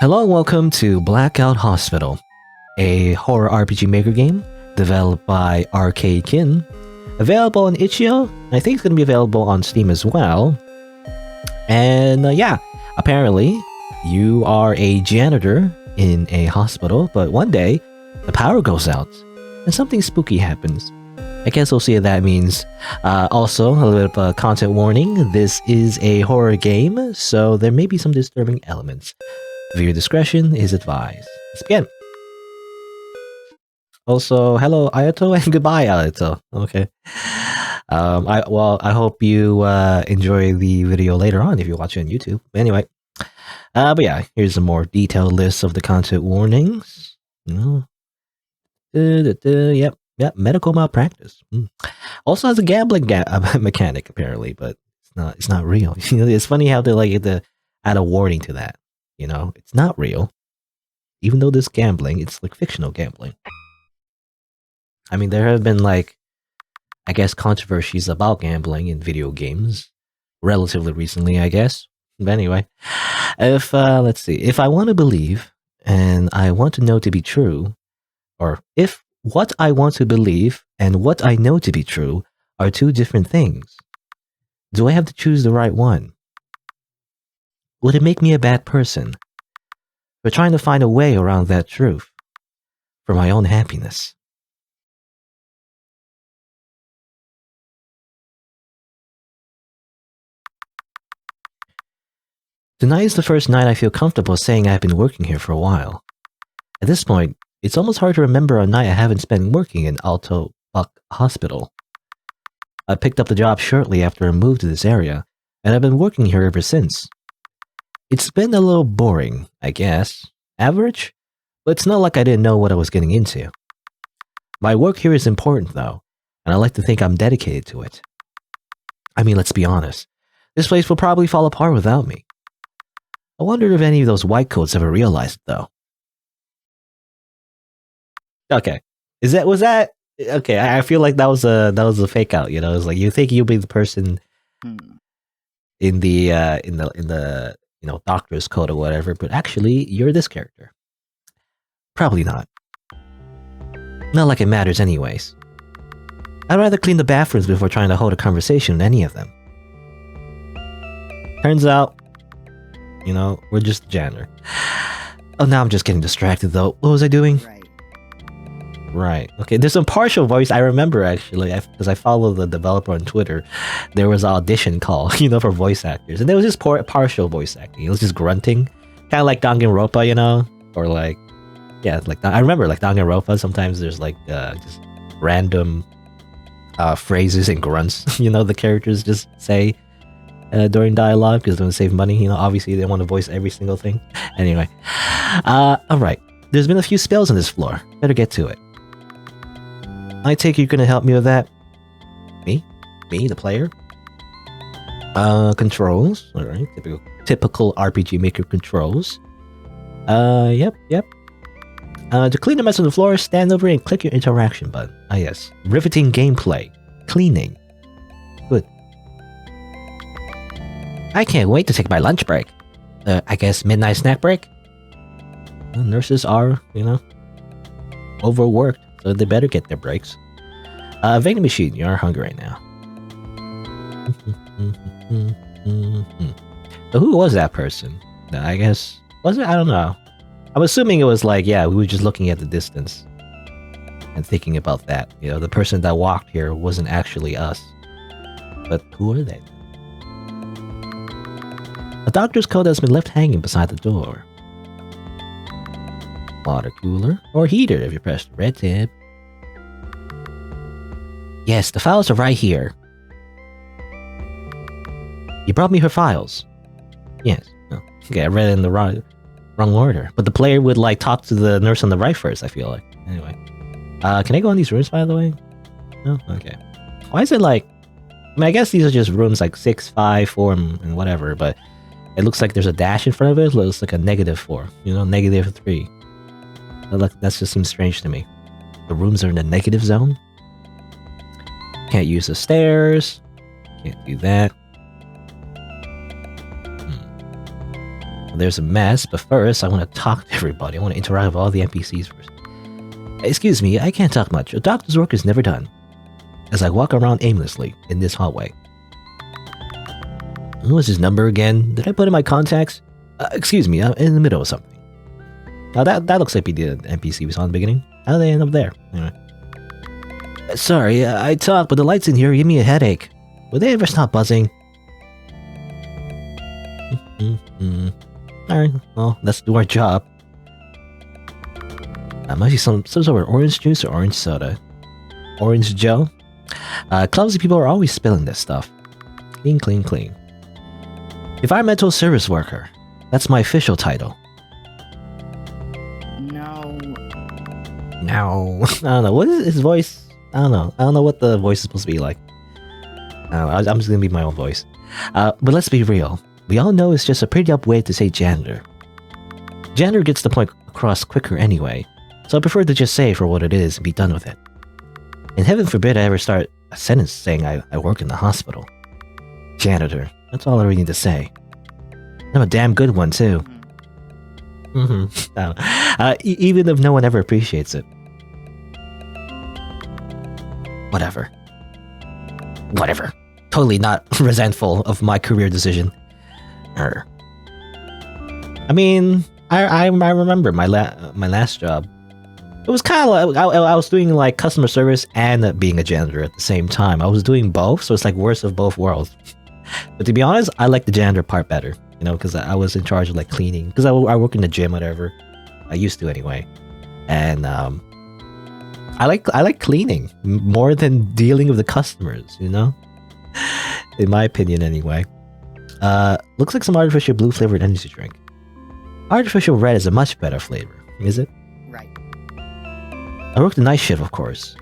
Hello and welcome to Blackout Hospital, a horror RPG maker game developed by Arcadekitten, available on itch.io. I think it's going to be available on Steam as well. And yeah, apparently you are a janitor in a hospital, but one day the power goes out and something spooky happens. I guess we'll see if that means. Also, a little bit of a content warning. This is a horror game, so there may be some disturbing elements. Viewer discretion is advised. Let's begin. Also, hello Ayato and goodbye Ayato. Okay. I hope you enjoy the video later on if you watch it on YouTube. Anyway, but yeah, here's a more detailed list of the content warnings. Yep, medical malpractice. Also has a gambling mechanic apparently, but it's not real. You know, it's funny how they like to add a warning to that. You know, it's not real. Even though this gambling, it's like fictional gambling. I mean, there have been like, I guess, controversies about gambling in video games relatively recently, I guess. But anyway, if let's see, if I want to believe and I want to know to be true, or if what I want to believe and what I know to be true are two different things, do I have to choose the right one? Would it make me a bad person for trying to find a way around that truth for my own happiness? Tonight is the first night I feel comfortable saying I've been working here for a while. At this point, it's almost hard to remember a night I haven't spent working in Altobuck Hospital. I picked up the job shortly after I moved to this area, and I've been working here ever since. It's been a little boring, I guess. Average? But it's not like I didn't know what I was getting into. My work here is important, though, and I like to think I'm dedicated to it. I mean, let's be honest. This place will probably fall apart without me. I wonder if any of those white coats ever realized it, though. Okay. Was that okay? I feel like that was a fake out, you know. It's like you think you'll be the person in the you know, doctor's coat or whatever, but actually you're this character. Probably not. Not like it matters anyways. I'd rather clean the bathrooms before trying to hold a conversation with any of them. Turns out, you know, we're just a janitor. Oh, now I'm just getting distracted though. What was I doing? Right. Okay, there's some partial voice I remember actually, because I follow the developer on Twitter. There was an audition call, you know, for voice actors, and there was just partial voice acting. It was just grunting, kind of like Danganronpa, you know, or like, yeah, like I remember like Danganronpa. Sometimes there's like just random phrases and grunts, you know, the characters just say during dialogue because they want to save money. You know, obviously they want to voice every single thing. Anyway, all right. There's been a few spells on this floor. Better get to it. I take you're gonna help me with that? Me, the player? Controls. Alright, typical RPG maker controls. Yep. To clean the mess on the floor, stand over and click your interaction button. Ah yes. Riveting gameplay. Cleaning. Good. I can't wait to take my lunch break. I guess midnight snack break? Well, nurses are, you know, overworked. So they better get their breaks. Vending machine, you are hungry right now. So who was that person? I guess, was it? I don't know. I'm assuming it was like, yeah, we were just looking at the distance and thinking about that. You know, the person that walked here wasn't actually us. But who are they? A doctor's coat has been left hanging beside the door. Water cooler or heater if you press the red tab. Yes, the files are right here. You brought me her files. Yes. Oh, okay, I read it in the wrong order. But the player would like talk to the nurse on the right first, I feel like. Anyway. Can I go in these rooms by the way? No? Okay. Why is it like, I mean, I guess these are just rooms like 6, 5, 4, and whatever, but it looks like there's a dash in front of it. It looks like a -4, you know, -3. That just seems strange to me. The rooms are in the negative zone. Can't use the stairs. Can't do that. There's a mess, but first I want to talk to everybody. I want to interact with all the NPCs first. Excuse me, I can't talk much. A doctor's work is never done. As I walk around aimlessly in this hallway. What was his number again? Did I put in my contacts? Excuse me, I'm in the middle of something. Now that looks like the NPC we saw in the beginning. How did they end up there? Anyway. Sorry, I talk, but the lights in here give me a headache. Will they ever stop buzzing? Alright, well, let's do our job. Must be some sort of orange juice or orange soda. Orange Joe? Clumsy people are always spilling this stuff. Clean, clean, clean. Environmental service worker. That's my official title. No. I don't know. What is his voice? I don't know. I don't know what the voice is supposed to be like. I don't know. I'm just gonna be my own voice. But let's be real. We all know it's just a pretty up way to say janitor. Janitor gets the point across quicker anyway, so I prefer to just say it for what it is and be done with it. And heaven forbid I ever start a sentence saying I work in the hospital. Janitor. That's all I really need to say. I'm a damn good one, too. Even if no one ever appreciates it. Whatever. Totally not resentful of my career decision. I mean, I remember my last job. It was kind of like I was doing like customer service and being a janitor at the same time. I was doing both, so it's like worst of both worlds. But to be honest, I like the janitor part better, you know, because I was in charge of like cleaning. Because I work in the gym, whatever. I used to anyway, and I like cleaning more than dealing with the customers, you know. In my opinion, anyway. Looks like some artificial blue flavored energy drink. Artificial red is a much better flavor, is it? Right. I worked the night shift, of course.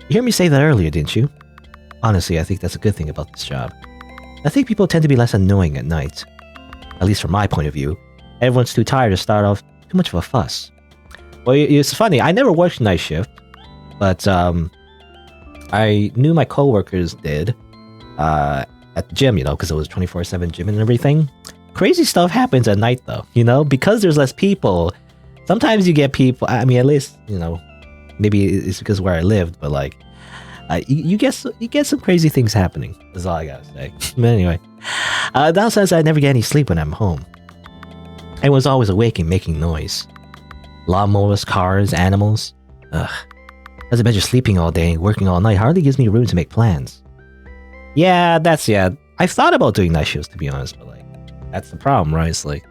You heard me say that earlier, didn't you? Honestly, I think that's a good thing about this job. I think people tend to be less annoying at night. At least from my point of view. Everyone's too tired to start off too much of a fuss. Well, it's funny, I never worked night shift, but I knew my coworkers did at the gym, you know, because it was 24/7 gym and everything. Crazy stuff happens at night, though, you know, because there's less people. Sometimes you get people, I mean, at least, you know, maybe it's because where I lived, but like, you get some crazy things happening. That's all I gotta say. But anyway, downstairs I never get any sleep when I'm home. Everyone's always awake and making noise. Lawnmowers, cars, animals. Ugh. As I bet you're sleeping all day and working all night hardly gives me room to make plans. Yeah. I've thought about doing night shifts, to be honest, but like, that's the problem, right? It's like,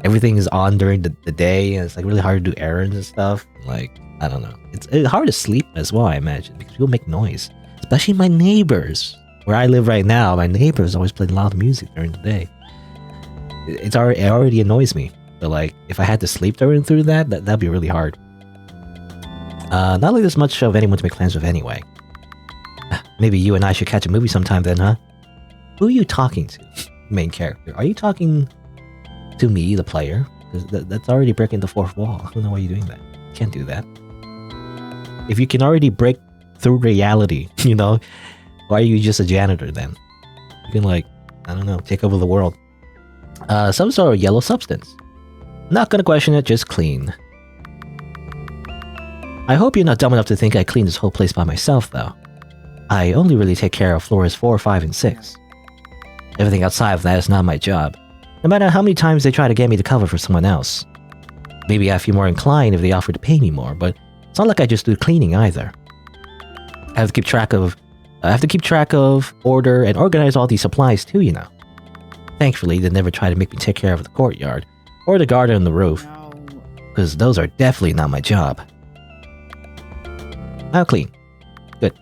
everything is on during the day, and it's like really hard to do errands and stuff. Like, I don't know. It's hard to sleep as well, I imagine, because people make noise. Especially my neighbors. Where I live right now, my neighbors always play loud music during the day. It already annoys me. But like, if I had to sleep through that'd be really hard. Not like there's much of anyone to make plans with anyway. Maybe you and I should catch a movie sometime then, huh? Who are you talking to? Main character. Are you talking to me, the player? That's already breaking the fourth wall. I don't know why you're doing that. You can't do that. If you can already break through reality, you know, why are you just a janitor then? You can, like, I don't know, take over the world. Some sort of yellow substance. Not gonna question it, just clean. I hope you're not dumb enough to think I cleaned this whole place by myself, though. I only really take care of floors 4, 5, and 6. Everything outside of that is not my job, no matter how many times they try to get me to cover for someone else. Maybe I'd feel more inclined if they offered to pay me more, but it's not like I just do cleaning either. I have to keep track of, order, and organize all these supplies too, you know. Thankfully, they never try to make me take care of the courtyard, or the garden on the roof, because those are definitely not my job. I'll clean. Good.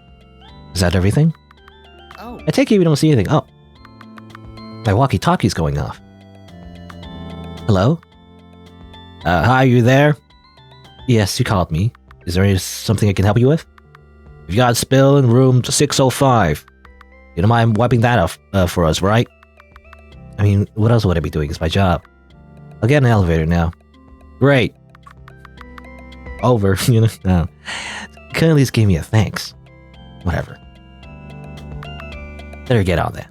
Is that everything? Oh. I take it you don't see anything. Oh. My walkie-talkie's going off. Hello? Hi, you there? Yes, you called me. Is there something I can help you with? You've got a spill in room 605. You don't mind wiping that off for us, right? I mean, what else would I be doing? It's my job. I'll get an elevator now. Great. Over, you know? No. Can at least give me a thanks. Whatever. Better get on that.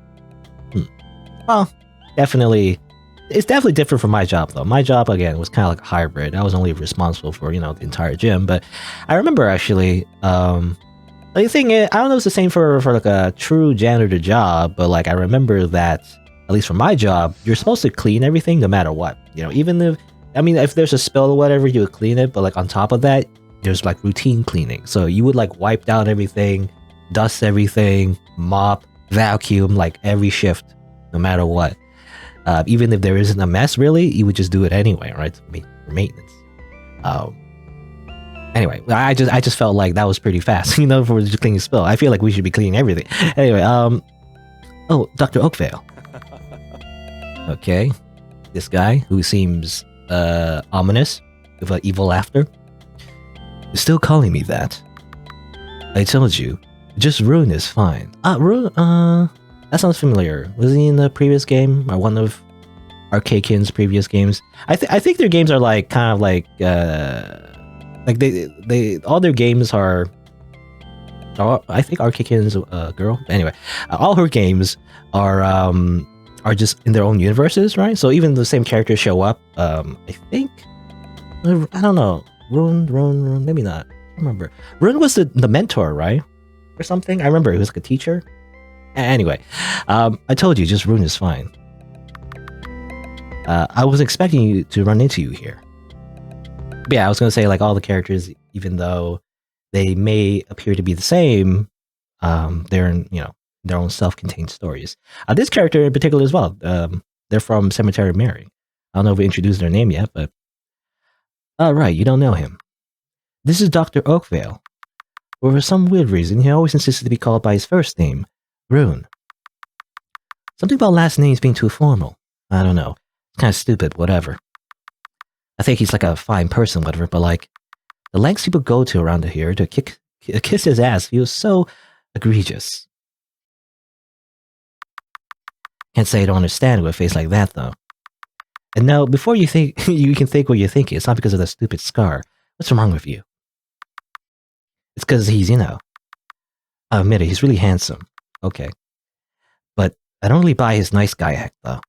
Well, definitely It's definitely different from my job, though. My job, again, was kind of like a hybrid. I was only responsible for, the entire gym. But I remember, actually, the thing is, I don't know if it's the same for like a true janitor job, but like I remember that, at least for my job, you're supposed to clean everything no matter what. Even if there's a spill or whatever, you would clean it. But like on top of that, there's like routine cleaning. So you would like wipe down everything, dust everything, mop, vacuum, like every shift, no matter what. Even if there isn't a mess, really, you would just do it anyway, right? For maintenance. Anyway, I just felt like that was pretty fast, for just cleaning spill. I feel like we should be cleaning everything. Anyway, oh, Dr. Oakvale. Okay, this guy who seems ominous with an evil laughter. You're still calling me that? I told you, just Rune is fine. Rune, that sounds familiar. Was he in the previous game or one of Arcadekitten's previous games? I think their games are like kind of like they all their games are. I think Arcadekitten's a girl. Anyway, all her games are just in their own universes, right? So even the same characters show up. I think I don't know. Rune, maybe not. I don't remember. Rune was the mentor, right? Or something. I remember he was like a teacher. Anyway, I told you, just Rune is fine. I was expecting you to run into you here. But yeah, I was gonna say like all the characters, even though they may appear to be the same, they're in their own self-contained stories. This character in particular as well. They're from Cemetery Mary. I don't know if we introduced their name yet, but right, you don't know him. This is Dr. Oakvale. For some weird reason, he always insisted to be called by his first name, Rune. Something about last names being too formal. I don't know. It's kind of stupid, whatever. I think he's like a fine person, whatever, but like, the lengths people go to around here to kiss his ass feels so egregious. Can't say I don't understand with a face like that, though. And now, before you think you can think what you're thinking, it's not because of that stupid scar. What's wrong with you? It's because he's, I'll admit it, he's really handsome. Okay. But I don't really buy his nice guy act, though.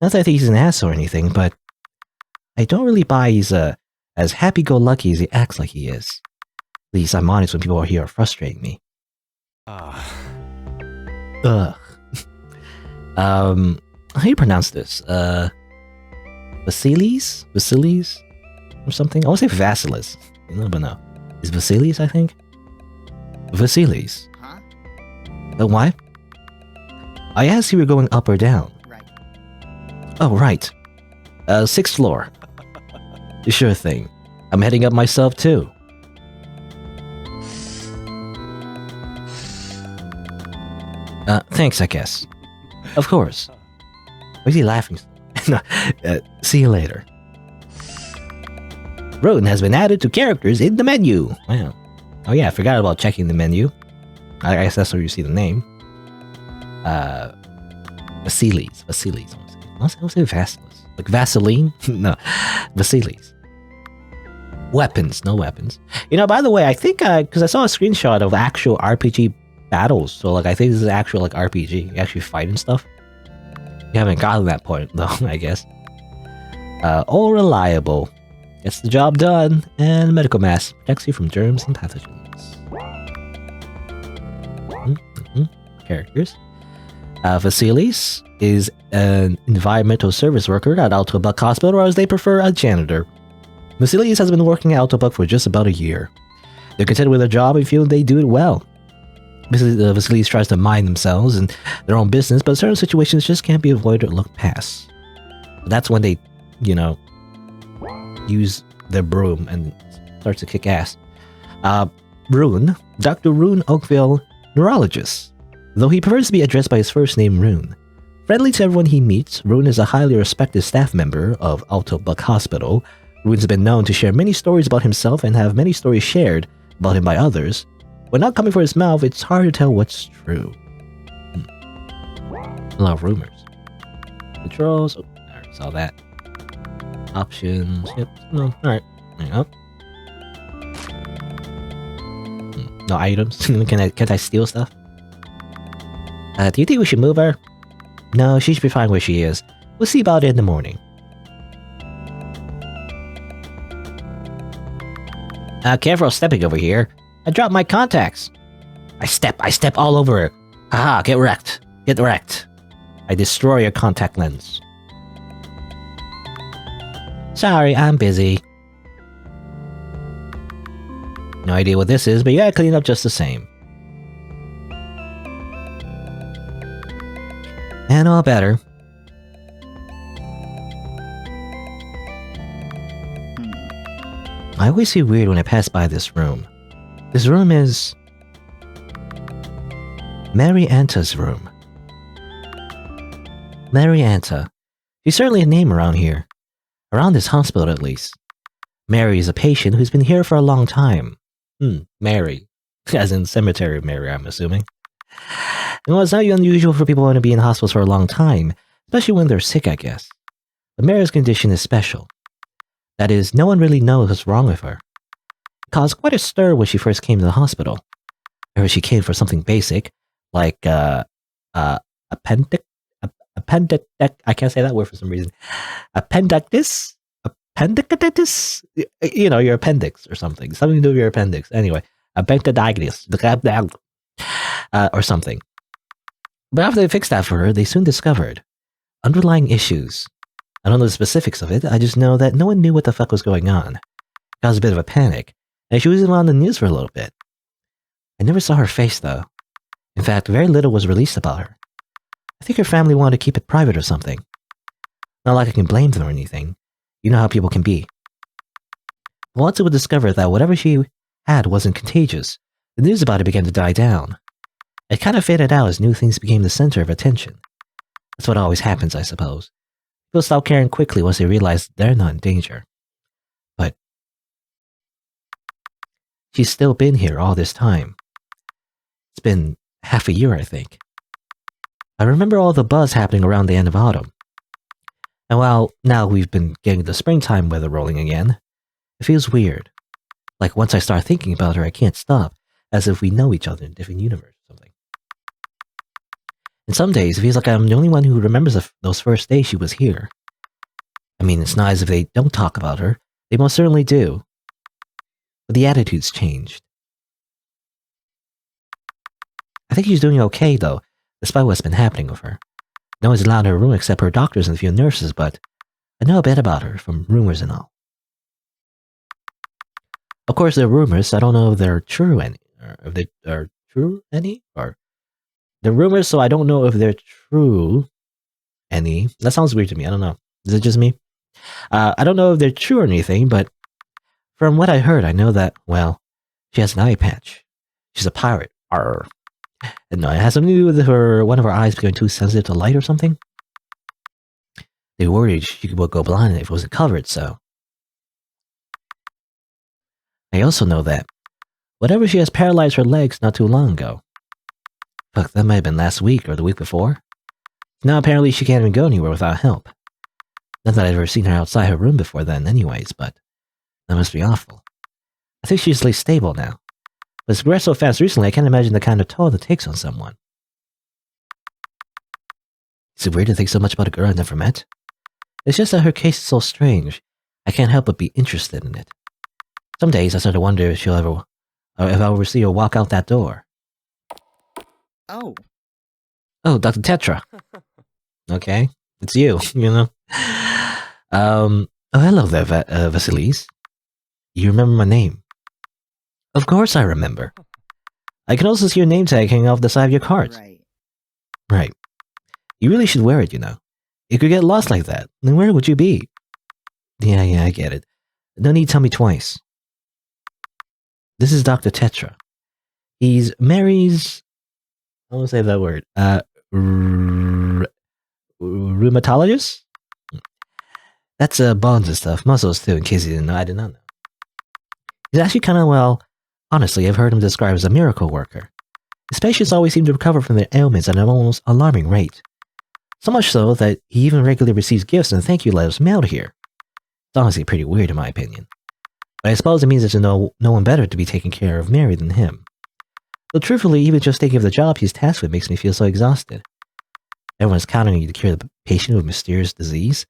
Not that I think he's an ass or anything, but I don't really buy he's as happy-go-lucky as he acts like he is. At least I'm honest when people are here are frustrating me. Ugh. How do you pronounce this? Vasilis? Vasilis? Or something? I want to say Vasilis. But no. It's Vasilis, I think? Vasilis. Huh? Why? I asked you were going up or down. Right. Oh, right. 6th floor. Sure thing. I'm heading up myself, too. Thanks, I guess. Of course. Why is he laughing? No, see you later. Rune has been added to characters in the menu. Wow. Oh yeah, I forgot about checking the menu. I guess that's where you see the name. Vasilis. Vasilis. I want to say Vasilis. Like Vaseline? No. Vasilis. Weapons. No weapons. By the way, I think, because I saw a screenshot of actual RPG battles. So, like, I think this is actual, like, RPG. You actually fight and stuff. You haven't gotten to that point, though, I guess. All reliable. Gets the job done. And medical mask protects you from germs and pathogens. Characters. Vasilis is an environmental service worker at Altobuck Hospital, or as they prefer, a janitor. Vasilis has been working at Altobuck for just about a year. They're content with their job and feel they do it well. Vasilis tries to mind themselves and their own business, but certain situations just can't be avoided or looked past. That's when they, use their broom and start to kick ass. Rune, Dr. Rune Oakvale, neurologist. Though he prefers to be addressed by his first name, Rune. Friendly to everyone he meets, Rune is a highly respected staff member of Altobuck Hospital. Rune's been known to share many stories about himself and have many stories shared about him by others. When not coming from his mouth, it's hard to tell what's true. A lot of rumors. Controls. Oh, I already saw that. Options. Yep. No. Alright. There you go. No items. Can I steal stuff? Do you think we should move her? No, she should be fine where she is. We'll see about it in the morning. Careful stepping over here. I dropped my contacts. I step all over it. Haha, get wrecked. Get wrecked. I destroy your contact lens. Sorry, I'm busy. No idea what this is, but you gotta clean up just the same. And all better. I always feel weird when I pass by this room. This room is... Mary Anta's room. Mary Anta. She's certainly a name around here. Around this hospital, at least. Mary is a patient who's been here for a long time. Mary. As in cemetery Mary, I'm assuming. And it's not unusual for people to be in hospitals for a long time, especially when they're sick, I guess. But Mary's condition is special. That is, no one really knows what's wrong with her. It caused quite a stir when she first came to the hospital. I heard she came for something basic, like, I can't say that word for some reason. Appendicitis? You know, your appendix or something. Something to do with your appendix. Anyway, appendicitis. Or something. But after they fixed that for her, they soon discovered underlying issues. I don't know the specifics of it, I just know that no one knew what the fuck was going on. It caused a bit of a panic, and she was even on the news for a little bit. I never saw her face, though. In fact, very little was released about her. I think her family wanted to keep it private or something. Not like I can blame them or anything. You know how people can be. Once it was discovered that whatever she had wasn't contagious, the news about it began to die down. It kind of faded out as new things became the center of attention. That's what always happens, I suppose. People stop caring quickly once they realize they're not in danger. But she's still been here all this time. It's been half a year, I think. I remember all the buzz happening around the end of autumn. And while now we've been getting the springtime weather rolling again, it feels weird. Like once I start thinking about her, I can't stop, as if we know each other in a different universe or something. And some days, it feels like I'm the only one who remembers those first days she was here. I mean, it's not as if they don't talk about her. They most certainly do. But the attitude's changed. I think she's doing okay, though, despite what's been happening with her. No one's allowed in her room except her doctors and a few nurses, but I know a bit about her, from rumors and all. Of course, they're rumors, so I don't know if they're true any, or if they are true any, or... They're rumors, so I don't know if they're true any. That sounds weird to me, I don't know. Is it just me? I don't know if they're true or anything, but from what I heard, I know that, well, she has an eye patch. She's a pirate. Arr. And no, it has something to do with one of her eyes becoming too sensitive to light or something. They worried she would go blind if it wasn't covered, so. I also know that whatever she has paralyzed her legs not too long ago. Fuck, that might have been last week or the week before. Now apparently she can't even go anywhere without help. Not that I've ever seen her outside her room before then anyways, but that must be awful. I think she's like stable now. But it's progressed so fast recently, I can't imagine the kind of toll it takes on someone. Is it weird to think so much about a girl I've never met? It's just that her case is so strange, I can't help but be interested in it. Some days I start to wonder if I'll ever see her walk out that door. Oh, Dr. Tetra. Okay, it's you, you know. Hello there, Vasilis. You remember my name? Of course I remember. I can also see your name tag hanging off the side of your cards. Right. You really should wear it, you know. You could get lost like that. Then where would you be? Yeah, I get it. No need to tell me twice. This is Dr. Tetra. He's Mary's... I won't say that word. Rheumatologist? That's bones and stuff. Muscles too, in case you didn't know. I did not know. He's actually kind of, well... Honestly, I've heard him described as a miracle worker. His patients always seem to recover from their ailments at an almost alarming rate. So much so that he even regularly receives gifts and thank you letters mailed here. It's honestly pretty weird in my opinion. But I suppose it means there's no one better to be taking care of Mary than him. Though truthfully, even just thinking of the job he's tasked with makes me feel so exhausted. Everyone's counting on you to cure the patient with mysterious disease.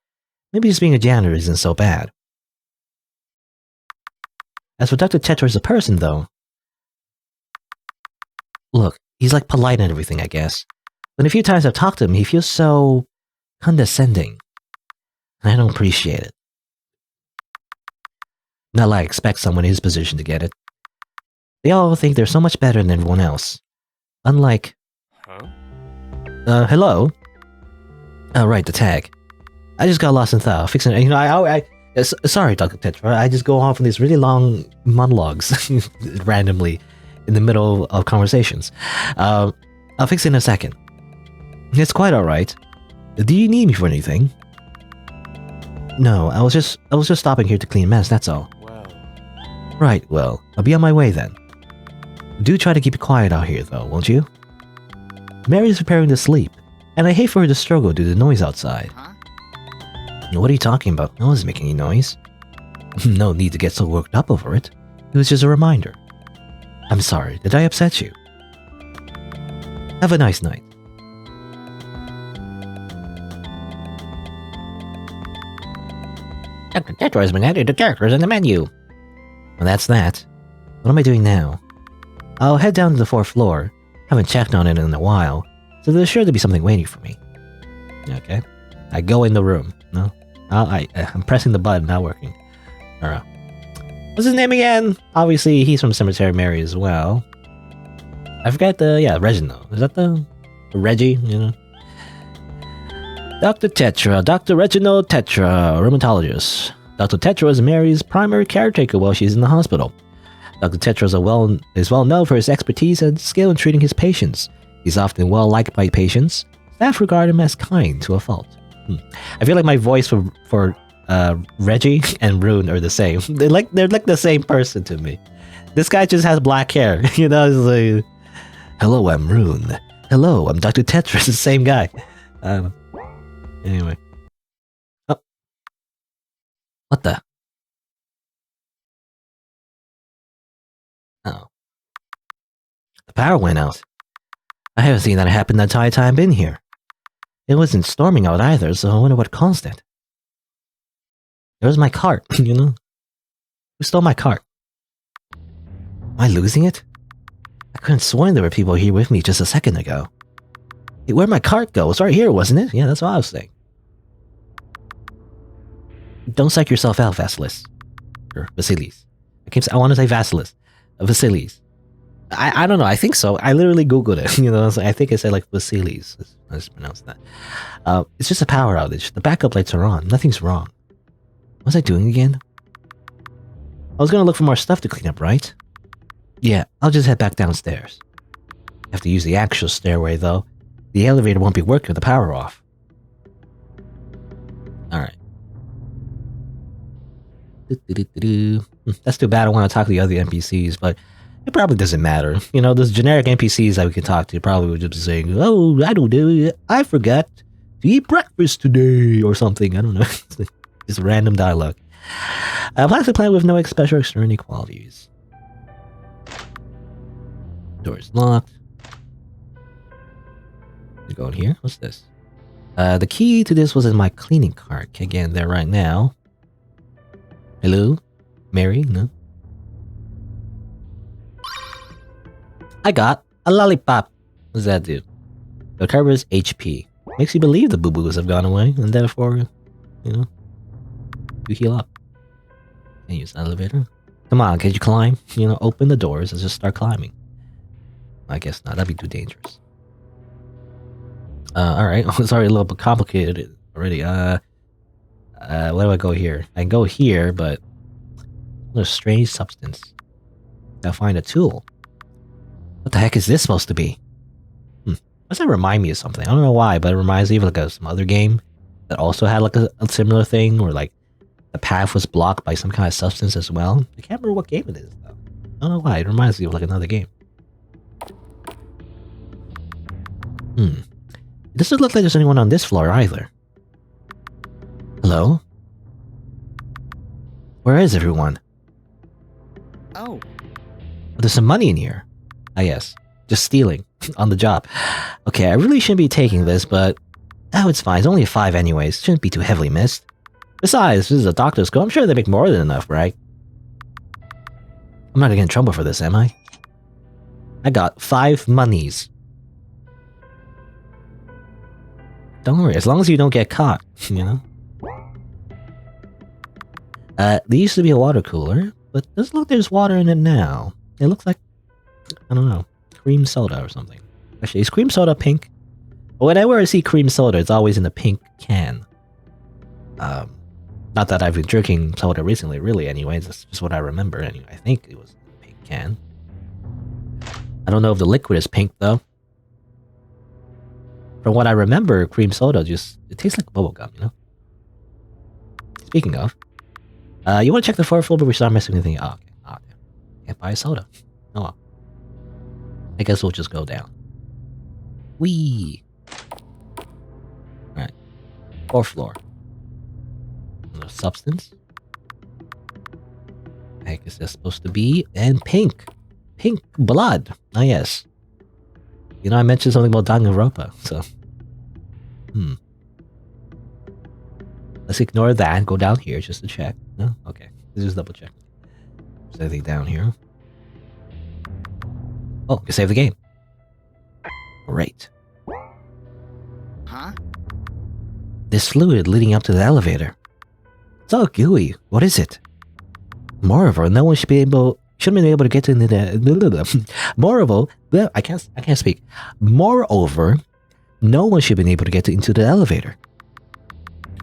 Maybe just being a janitor isn't so bad. As for Dr. Tetra as a person, though, look, he's like polite and everything, I guess. But a few times I've talked to him, he feels so condescending. And I don't appreciate it. Not like I expect someone in his position to get it. They all think they're so much better than everyone else. Unlike... hello? Oh, right, the tag. I just got lost in thought. Fixing it. Sorry, Dr. Tetra. I just go off on these really long monologues randomly in the middle of conversations. I'll fix it in a second. It's quite alright. Do you need me for anything? No, I was just stopping here to clean a mess, that's all. Wow. Right, well, I'll be on my way then. Do try to keep it quiet out here, though, won't you? Mary's preparing to sleep, and I hate for her to struggle due to the noise outside. Huh? What are you talking about? No one's making any noise. No need to get so worked up over it. It was just a reminder. I'm sorry, did I upset you? Have a nice night. Dr. Tetra has been added to characters in the menu. Well, that's that. What am I doing now? I'll head down to the 4th floor. Haven't checked on it in a while, so there's sure to be something waiting for me. Okay. I go in the room. No? I'm pressing the button, not working. Alright. What's his name again? Obviously, he's from Cemetery Mary as well. I forgot Reginald. Is that the Reggie, you know? Dr. Tetra, Dr. Reginald Tetra, rheumatologist. Dr. Tetra is Mary's primary caretaker while she's in the hospital. Dr. Tetra is well known for his expertise and skill in treating his patients. He's often well liked by patients. Staff regard him as kind to a fault. I feel like my voice for Reggie and Rune are the same. They're like the same person to me. This guy just has black hair. You know, it's like, hello, I'm Rune. Hello, I'm Dr. Tetra. It's the same guy. Anyway. Oh. What the? Oh. The power went out. I haven't seen that happen the entire time I've been here. It wasn't storming out either, so I wonder what caused it. There's my cart, you know? Who stole my cart? Am I losing it? I couldn't swear there were people here with me just a second ago. Hey, where'd my cart go? It was right here, wasn't it? Yeah, that's what I was saying. Don't psych yourself out, Vasilis. Or Vasilis. I want to say Vasilis. Vasilis. I don't know, I think so. I literally Googled it, you know, I think I said like Vasilis. I just pronounced that. It's just a power outage. The backup lights are on. Nothing's wrong. What was I doing again? I was gonna look for more stuff to clean up, right? Yeah, I'll just head back downstairs. I have to use the actual stairway, though. The elevator won't be working with the power off. Alright. That's too bad I want to talk to the other NPCs, but it probably doesn't matter. You know, those generic NPCs that we can talk to probably would just be saying, oh, I don't know, I forgot to eat breakfast today, or something. I don't know. Just random dialogue. A plastic plant with no special external qualities. Door is locked. You go in here. What's this? The key to this was in my cleaning cart. Can't get in there right now. Hello? Mary? No? I got a lollipop. What does that do? It recovers HP. Makes you believe the boo-boos have gone away, and therefore, you know, you heal up. Can you use the elevator? Come on, can you climb? You know, open the doors and just start climbing. I guess not, that'd be too dangerous. Alright, it's already a little bit complicated already. Where do I go here? I can go here, but there's a strange substance. Gotta find a tool. What the heck is this supposed to be? Does that remind me of something? I don't know why, but it reminds me of like some other game that also had like a similar thing, where like the path was blocked by some kind of substance as well. I can't remember what game it is though. I don't know why. It reminds me of like another game. It doesn't look like there's anyone on this floor either. Hello? Where is everyone? Oh. There's some money in here. Ah, yes. Just stealing. On the job. Okay, I really shouldn't be taking this, but Oh, it's fine. It's only a 5 anyways. Shouldn't be too heavily missed. Besides, this is a doctor's school. I'm sure they make more than enough, right? I'm not gonna get in trouble for this, am I? I got 5 monies. Don't worry, as long as you don't get caught, you know? There used to be a water cooler, but doesn't look there's water in it now. It looks like, I don't know, cream soda or something. Actually, is cream soda pink? Whenever I see cream soda, it's always in a pink can. Not that I've been drinking soda recently, really, anyways. That's just what I remember, anyway. I think it was in a pink can. I don't know if the liquid is pink, though. From what I remember, cream soda it tastes like bubblegum, you know? Speaking of, you want to check the 4th floor before we start messing with anything? Oh, okay. Oh, yeah. Can't buy a soda. Oh well. I guess we'll just go down. Whee! Alright. 4th floor. Another substance. What the heck is this supposed to be? And pink. Pink blood. Ah, yes. You know, I mentioned something about Danganronpa, so... Let's ignore that and go down here just to check. No? Okay. Let's just double check. Is anything down here? Oh, you save the game. Great. Huh? This fluid leading up to the elevator. It's all gooey. What is it? Moreover, no one shouldn't be able to get into the... Moreover, I can't speak. Moreover, no one should be able to get into the elevator.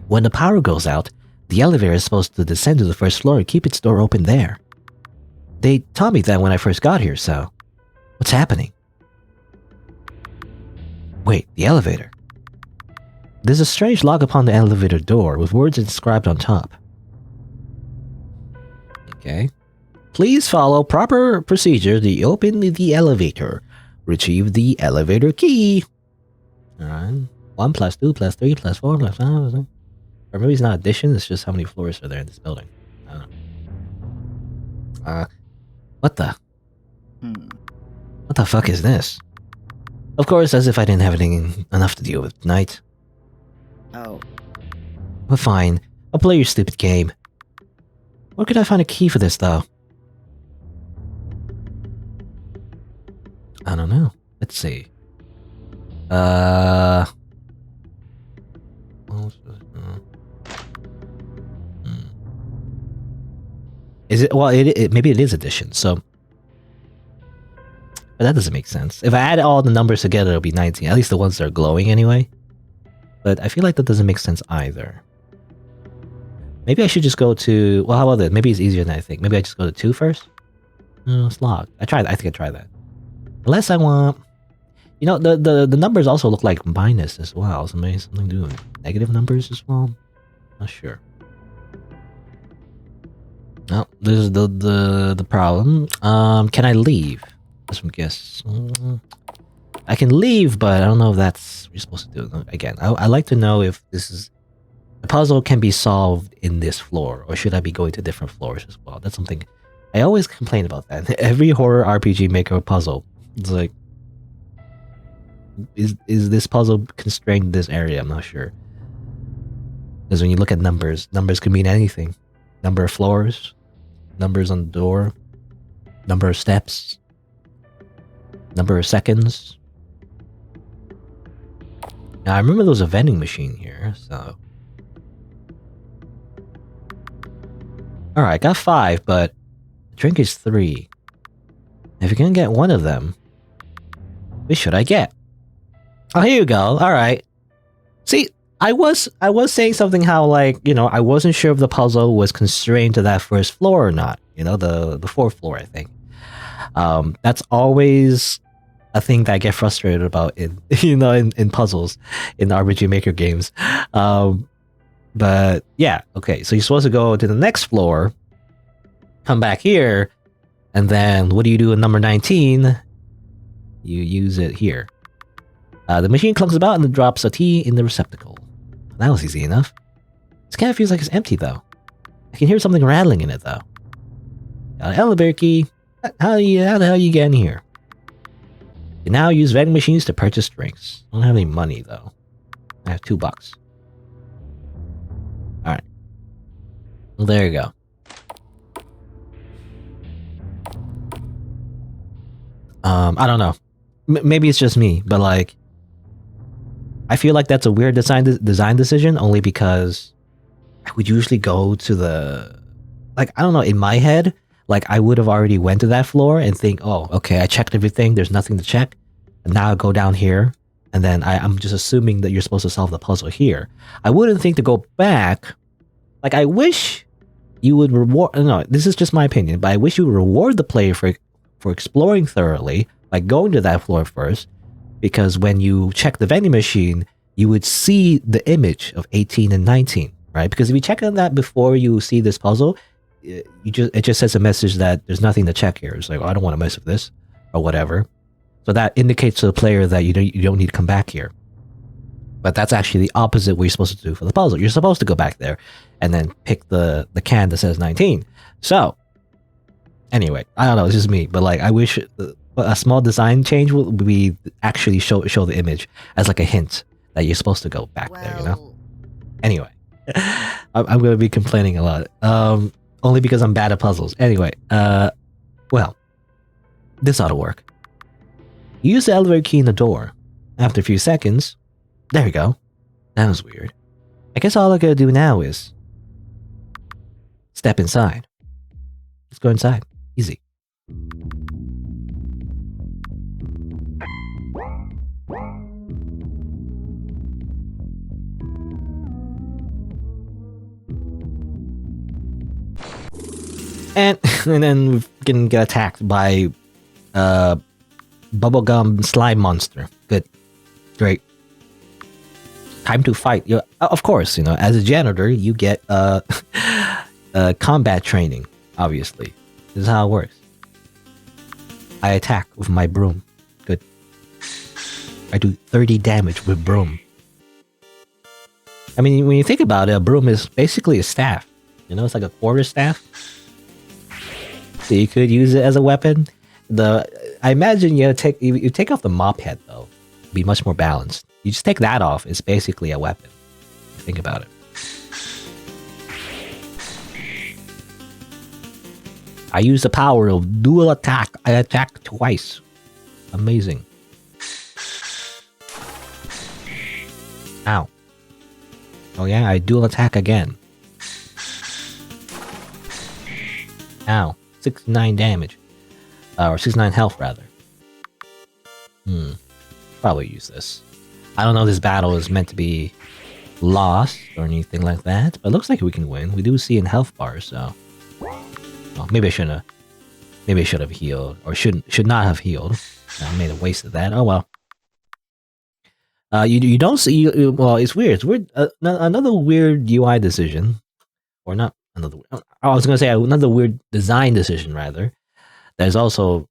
When the power goes out, the elevator is supposed to descend to the 1st floor and keep its door open there. They taught me that when I first got here, so... What's happening? Wait, the elevator. There's a strange lock upon the elevator door with words inscribed on top. Okay. Please follow proper procedure to open the elevator. Retrieve the elevator key. Alright. 1 plus 2 plus 3 plus 4 plus 5. Or maybe it's not addition, it's just how many floors are there in this building. I don't know. What the? What the fuck is this? Of course, as if I didn't have anything enough to deal with tonight. Oh. But fine. I'll play your stupid game. Where could I find a key for this, though? I don't know. Let's see. Is it? Well, maybe it is addition, so... But that doesn't make sense. If I add all the numbers together, it'll be 19. At least the ones that are glowing, anyway. But I feel like that doesn't make sense either. Maybe I should just go to... Well, how about this? Maybe it's easier than I think. Maybe I just go to 2 first? No, it's locked. I think I tried that. Unless I want... You know, the numbers also look like minus as well. So maybe something to do with negative numbers as well? Not sure. No, this is the problem. Can I leave? That's some guess. I can leave, but I don't know if that's what you're supposed to do. Again, I like to know if this is... The puzzle can be solved in this floor, or should I be going to different floors as well? That's something... I always complain about that. Every horror RPG maker puzzle. It's like... Is this puzzle constrained in this area? I'm not sure. Because when you look at numbers can mean anything. Number of floors, numbers on the door, number of steps, number of seconds. Now I remember there was a vending machine here, so... Alright, I got 5, but the drink is 3. If you're gonna get one of them, which should I get? Oh, here you go. Alright. See, I was saying something how, like, you know, I wasn't sure if the puzzle was constrained to that 1st floor or not. You know, the 4th floor, I think. That's always a thing that I get frustrated about in puzzles, in RPG Maker games. But yeah, okay, so you're supposed to go to the next floor, come back here, and then what do you do in number 19? You use it here. The machine clunks about and drops a tea in the receptacle. That was easy enough. This kind of feels like it's empty, though. I can hear something rattling in it, though. Got an elevator key. How the hell you get in here? You now use vending machines to purchase drinks. I don't have any money, though. I have $2. Alright. Well, there you go. I don't know. Maybe it's just me, but like, I feel like that's a weird design decision only because I would usually go to the, like, I don't know, in my head, like I would have already went to that floor and think, oh, okay, I checked everything, there's nothing to check, and now I go down here, and then I'm just assuming that you're supposed to solve the puzzle here. I wouldn't think to go back. Like, I wish you would reward, no, this is just my opinion, but I wish you would reward the player for exploring thoroughly by going to that floor first, because when you check the vending machine, you would see the image of 18 and 19, right? Because if you check on that before you see this puzzle, it just says a message that there's nothing to check here. It's like, oh, I don't want to mess with this or whatever. So that indicates to the player that you don't need to come back here. But that's actually the opposite what you're supposed to do for the puzzle. You're supposed to go back there and then pick the can that says 19. So anyway, I don't know, it's just me, but like I wish a small design change would be actually show the image as like a hint that you're supposed to go back there, you know? Anyway, I'm going to be complaining a lot. Only because I'm bad at puzzles. Anyway, well, this ought to work. Use the elevator key in the door. After a few seconds, there we go. That was weird. I guess all I gotta do now is step inside. Let's go inside. Easy. And then we can get attacked by bubblegum slime monster. Good. Great. Time to fight. Of course, you know, as a janitor, you get combat training, obviously. This is how it works. I attack with my broom. Good. I do 30 damage with broom. I mean, when you think about it, a broom is basically a staff. You know, it's like a quarter staff. So you could use it as a weapon. I imagine you take off the mop head though. It'd be much more balanced. You just take that off. It's basically a weapon. Think about it. I use the power of dual attack. I attack twice. Amazing. Ow. Oh yeah, I dual attack again. Ow. 69 damage. Or 69 health, rather. Probably use this. I don't know if this battle is meant to be lost or anything like that, but it looks like we can win. We do see in health bars, so... Well, maybe I shouldn't have... Maybe I should have healed, or should not have healed. I made a waste of that. Oh well. You don't see... well, it's weird. It's weird. Another weird UI decision. Or not another... I was going to say another weird design decision, rather. There's also,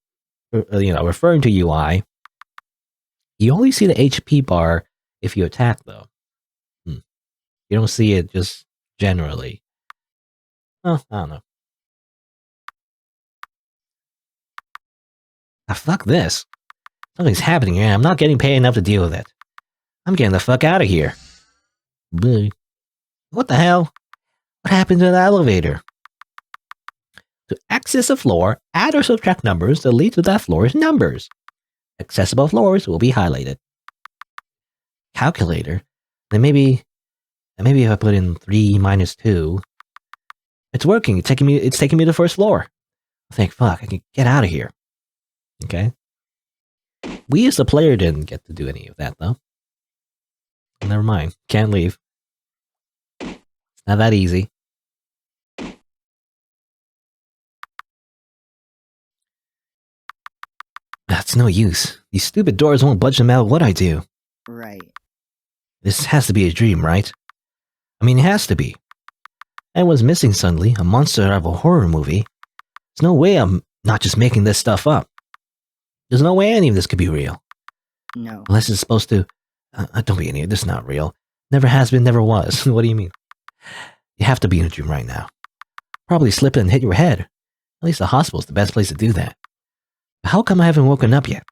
you know, referring to UI. You only see the HP bar if you attack, though. You don't see it just generally. Oh, I don't know. Ah, fuck this. Something's happening here. I'm not getting paid enough to deal with it. I'm getting the fuck out of here. Bleh. What the hell? What happened to the elevator? To access a floor, add or subtract numbers that lead to that floor's numbers. Accessible floors will be highlighted. Calculator. Then maybe if I put in 3 minus 2, it's working. It's taking me to the first floor. I think, fuck, I can get out of here. Okay. We as the player didn't get to do any of that though. Never mind. Can't leave. It's not that easy. That's no use. These stupid doors won't budge no matter what I do. Right. This has to be a dream, right? I mean, it has to be. I was missing suddenly, a monster out of a horror movie. There's no way I'm not just making this stuff up. There's no way any of this could be real. No. Unless it's supposed to... don't be an idiot, this is not real. Never has been, never was. What do you mean? You have to be in a dream right now. Probably slip and hit your head. At least the hospital's the best place to do that. But how come I haven't woken up yet?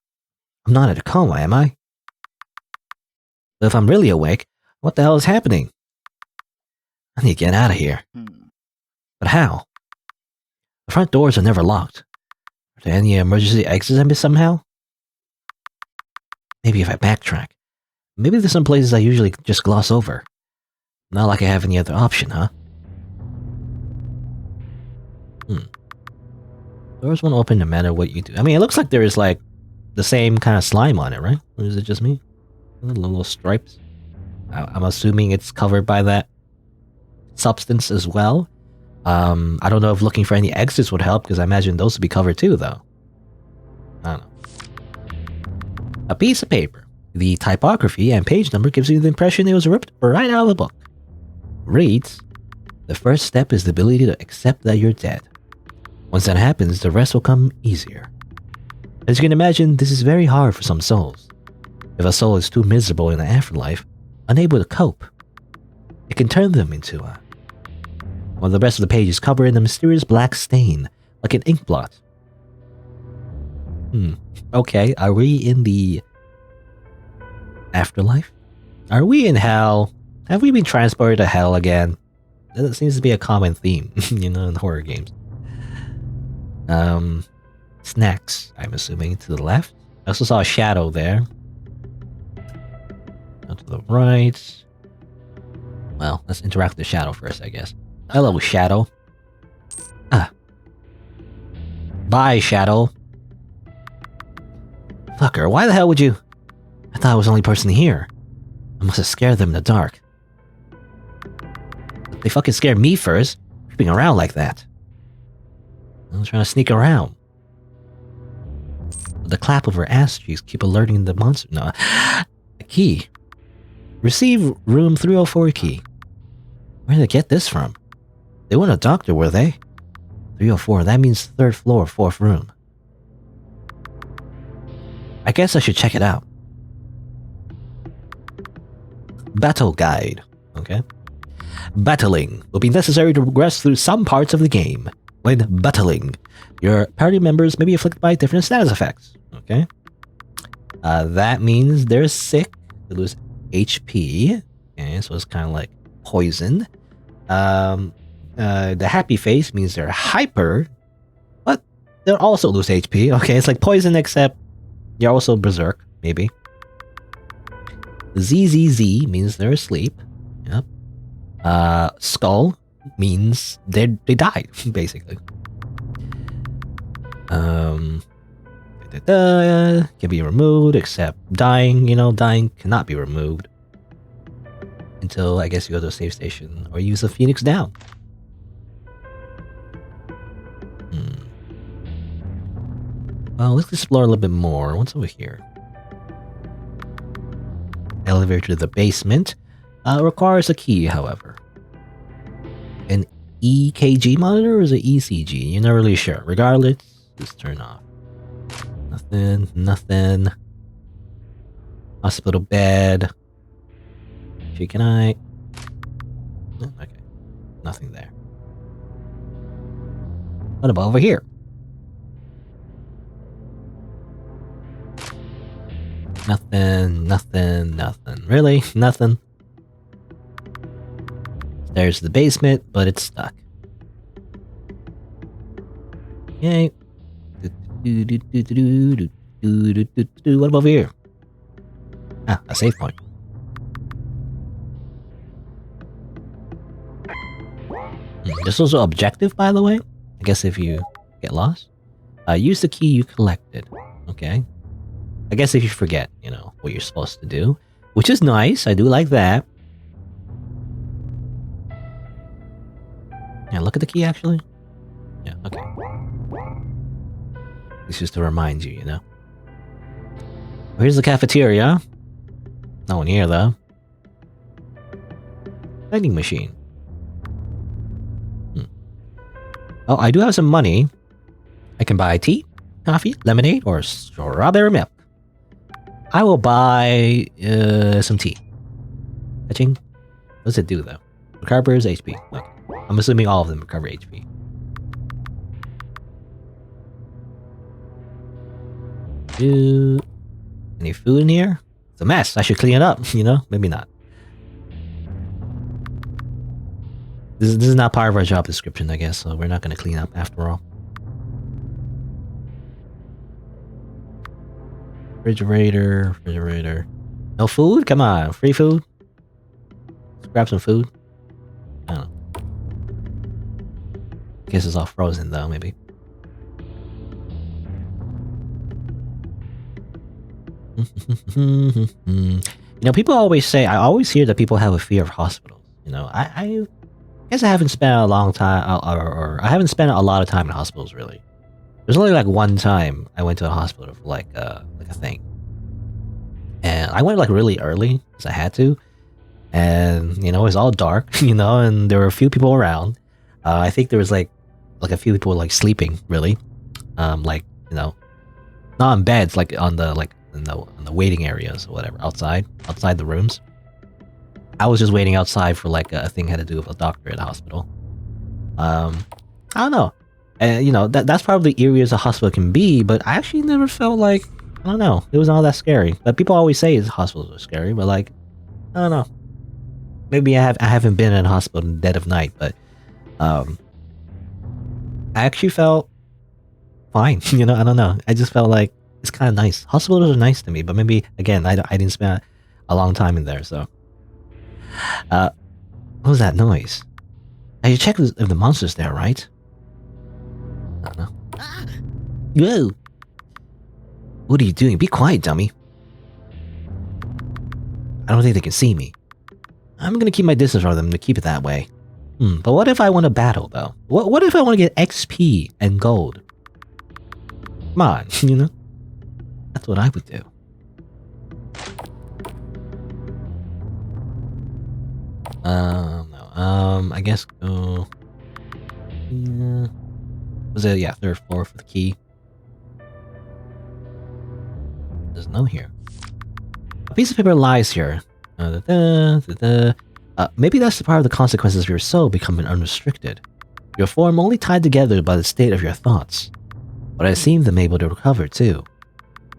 I'm not in a coma, am I? But if I'm really awake, What the hell is happening? I need to get out of here. But how? The front doors are never locked. Are there any emergency exits I missed somehow? Maybe if I backtrack. Maybe there's some places I usually just gloss over. Not like I have any other option, huh? Doors won't open no matter what you do. I mean, it looks like there is like the same kind of slime on it, right? Or is it just me? Little stripes. I'm assuming it's covered by that substance as well. I don't know if looking for any exits would help, because I imagine those would be covered too, though. I don't know. A piece of paper. The typography and page number gives you the impression it was ripped right out of the book. Reads, the first step is the ability to accept that you're dead. Once that happens, the rest will come easier. As you can imagine, this is very hard for some souls. If a soul is too miserable in the afterlife, unable to cope, it can turn them into a... While the rest of the page is covered in a mysterious black stain, like an ink blot. Okay, are we in the afterlife? Are we in hell? Have we been transported to hell again? That seems to be a common theme, in horror games. Snacks, I'm assuming, to the left. I also saw a shadow there. Go to the right. Well, let's interact with the shadow first, I guess. Hello, shadow. Bye, shadow. Fucker, why the hell would you... I thought I was the only person here. I must have scared them in the dark. They fucking scared me first, creeping around like that. I was trying to sneak around. The clap of her ass cheeks keep alerting the monster. No. A key. Receive room 304 key. Where did they get this from? They weren't a doctor, were they? 304, that means 3rd floor, 4th room. I guess I should check it out. Battle guide. Okay. Battling will be necessary to progress through some parts of the game. When battling, your party members may be afflicted by different status effects. Okay. That means they're sick. They lose HP. Okay, so it's kind of like poison. The happy face means they're hyper, but they'll also lose HP. Okay, it's like poison, except you're also berserk, maybe. ZZZ means they're asleep. Yep. Skull means they died, basically. Can be removed, except dying. Dying cannot be removed until I guess you go to a save station or use a Phoenix down. Well, let's explore a little bit more. What's over here? Elevator to the basement. Requires a key, however. An EKG monitor or is it ECG? You're not really sure. Regardless, just turn off. Nothing. Hospital bed. Chicken eye. Okay. Nothing there. What about over here? Nothing. Really? Nothing? There's the basement, but it's stuck. Yay. What about over here? A save point. This was an objective, by the way. I guess if you get lost. Use the key you collected. Okay. I guess if you forget, what you're supposed to do. Which is nice. I do like that. Yeah, look at the key, actually. Yeah, okay. It's just to remind you, Here's the cafeteria. No one here, though. Vending machine. Oh, I do have some money. I can buy tea, coffee, lemonade, or strawberry milk. I will buy some tea. Fetching? What does it do, though? Recovers HP. Okay. I'm assuming all of them recover HP. Any food in here? It's a mess. I should clean it up, Maybe not. This is not part of our job description, I guess, so we're not going to clean up after all. Refrigerator. No food? Come on, free food? Let's grab some food. I don't know. Guess it's all frozen though, maybe. People always say, I always hear that people have a fear of hospitals. I guess I haven't spent a long time, or I haven't spent a lot of time in hospitals, really. There's only like one time I went to a hospital for like a thing. And I went like really early, because I had to. And, it was all dark, and there were a few people around. I think there was like a few people like sleeping, really. Not on beds, like on the waiting areas or whatever, outside the rooms. I was just waiting outside for like a thing had to do with a doctor at the hospital. I don't know. And that's probably eerie as a hospital can be, but I actually never felt like, I don't know, it was all that scary. But people always say hospitals are scary, but like, I don't know. Maybe I haven't been in a hospital in the dead of night, but I actually felt fine. I don't know. I just felt like it's kind of nice. Hospitals are nice to me, but maybe again, I didn't spend a long time in there. So, what was that noise? I should check if the monster's there, right? I don't know. Whoa! What are you doing? Be quiet, dummy. I don't think they can see me. I'm gonna keep my distance from them to keep it that way. But what if I want to battle, though? What if I want to get XP and gold? Come on, That's what I would do. No. I guess go... Was it, yeah, 3rd floor for the key. There's no here. A piece of paper lies here. Maybe that's the part of the consequences of your soul becoming unrestricted. Your form only tied together by the state of your thoughts. But I seem them able to recover too.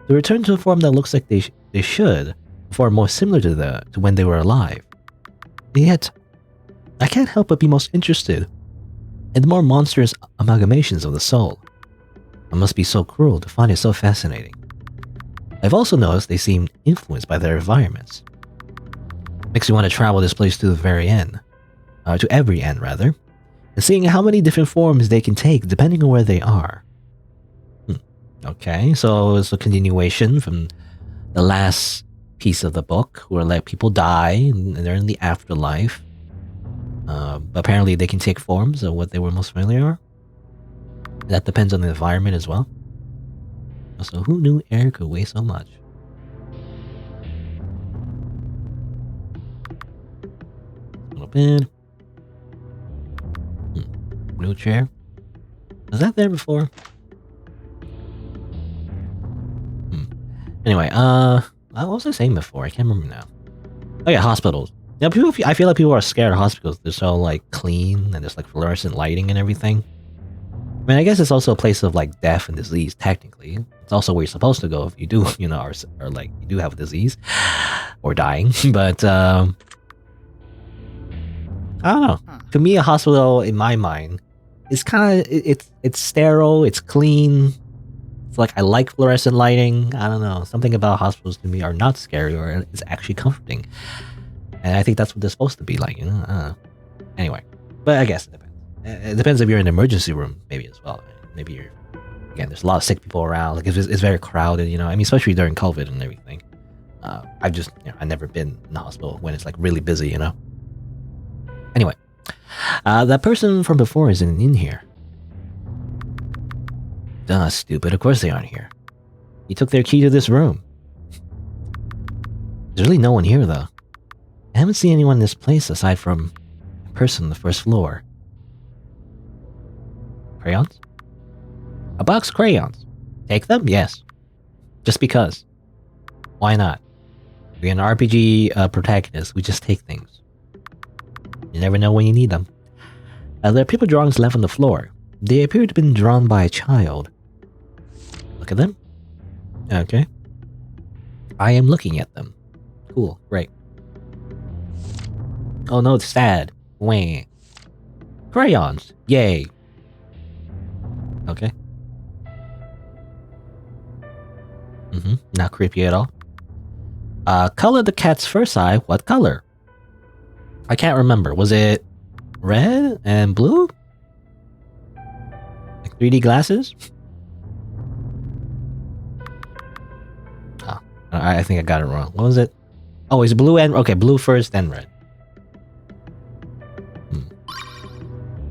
To return to a form that looks like they should, a form more similar to when they were alive. Yet, I can't help but be most interested in the more monstrous amalgamations of the soul. I must be so cruel to find it so fascinating. I've also noticed they seem influenced by their environments. Makes me want to travel this place to the very end. To every end, rather. And seeing how many different forms they can take depending on where they are. Okay, so it's a continuation from the last piece of the book where like people die and they're in the afterlife. But apparently they can take forms of what they were most familiar. That depends on the environment as well. So who knew air could weigh so much? A little bit. Wheelchair. Was that there before? Anyway, what was I saying before? I can't remember now. Oh yeah, hospitals. I feel like people are scared of hospitals. They're so like clean and there's like fluorescent lighting and everything. I mean, I guess it's also a place of like death and disease. Technically, it's also where you're supposed to go if you do, or like you do have a disease or dying. But I don't know. To me, a hospital, in my mind, is kind of it's sterile. It's clean. It's like I like fluorescent lighting. I don't know. Something about hospitals to me are not scary or it's actually comforting. And I think that's what they're supposed to be like, I don't know. Anyway, but I guess it depends. It depends if you're in an emergency room, maybe as well. Maybe again, there's a lot of sick people around. Like it's very crowded, I mean, especially during COVID and everything. I've just, I've never been in the hospital when it's like really busy, Anyway, that person from before isn't in here. Duh, stupid. Of course they aren't here. He took their key to this room. There's really no one here, though. I haven't seen anyone in this place aside from a person on the 1st floor. Crayons? A box of crayons. Take them? Yes. Just because. Why not? We're an RPG protagonist. We just take things. You never know when you need them. There are paper drawings left on the floor. They appear to have been drawn by a child. Look at them. Okay. I am looking at them. Cool. Great. Oh no, it's sad. Wah. Crayons. Yay. Okay. Not creepy at all. Color the cat's first eye. What color? I can't remember. Was it red and blue? Like 3D glasses? Oh, I think I got it wrong. What was it? Oh, it's blue and... Okay, blue first, then red.